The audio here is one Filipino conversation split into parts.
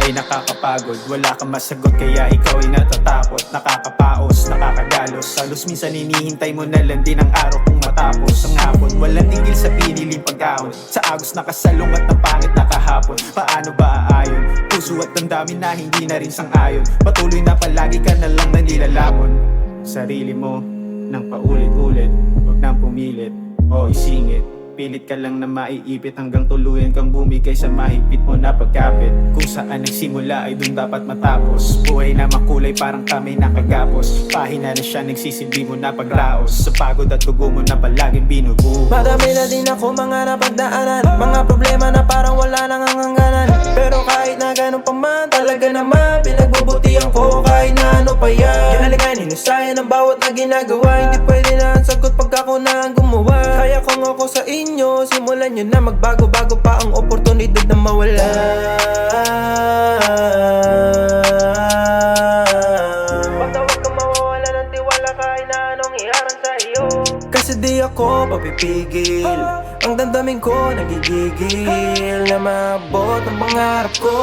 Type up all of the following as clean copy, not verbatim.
ay nakakapagod. Wala kang masagot kaya ikaw ay natatakot. Nakakapaos, nakakagalos, halos minsan hinihintay mo na lang din ang araw kung matapos ang hapon. Walang tigil sa piniling pagkaon, sa agos nakasalong at ng pangit na kahapon. Paano ba aayon? Puso at damdamin na hindi na rin sang-ayon. Patuloy na palagi ka na lang nanilalapon sarili mo nang paulit-ulit. Huwag nang pumilit o isingit. Pilit ka lang na maiipit hanggang tuluyan kang bumigay sa mahigpit mo na pagkapit. Kung saan nagsimula ay dun dapat matapos. Buhay na makulay parang kami nakagapos. Pahina na siya nagsisilbi mo na pagraos. Sa pagod at tugo mo na palaging binubuo. Madami na din ako mga napagdaanan, mga problema na parang wala nang hangganan. Pero kahit na ganun pa man, talaga naman pinagbubutihan ko kahit na ano pa yan. Kinaligayan, hinusaya ng bawat na ginagawa. Hindi pwede na ang sagot pag ako na ang gumawa. Kaya kung ako sa inyo, simulan nyo na magbago-bago pa ang oportunidad na mawala. Basta wag kang mawawala ng tiwala kahit na anong iharang sa iyo. Kasi di ako papipigil, ang damdamin ko nagigigil na maabot ang pangarap ko.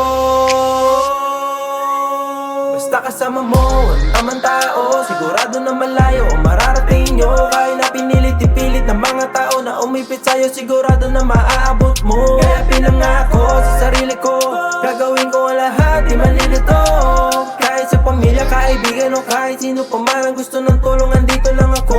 Basta kasama mo ang tamang tao, sigurado na malayo ang mararating nyo. Kahit na pinilit-ipilit ng mga tao na umipit sa'yo, sigurado na maaabot mo. Kaya pinangako sa sarili ko, gagawin ko ang lahat, di malilito. Kahit sa pamilya, kaibigan o kahit sino pa man ang gusto ng tulong, andito lang ako.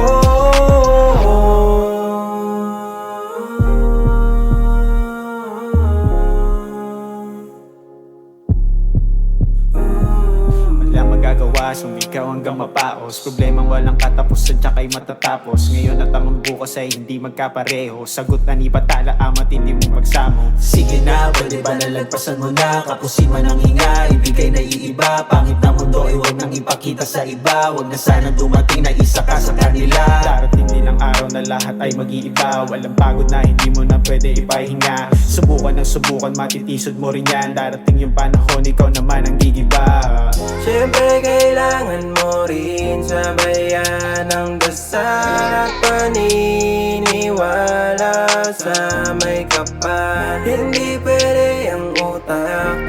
Magagawa, sumigaw hanggang mapaos. Problemang walang katapusan tsaka'y matatapos. Ngayon at ang bukas ay hindi magkapareho. Sagot na ni Batala amat hindi mo magsamo. Sige na, pwede ba lalagpasan mo na? Kapusin man ang hinga, ibigay na iiba. Pangit na mundo ay huwag nang ipakita sa iba. Huwag na sana dumating na isa ka sa kanila. Darating din ang araw na lahat ay mag-iiba. Walang pagod na hindi mo na pwede ipahinga. Subukan ng subukan, matitisod mo rin yan. Darating yung panahon, ikaw naman ang gigiba. Siyempre kailangan mo rin sabayan ng dasal at paniniwala sa may kapal. Hindi pwede ang utak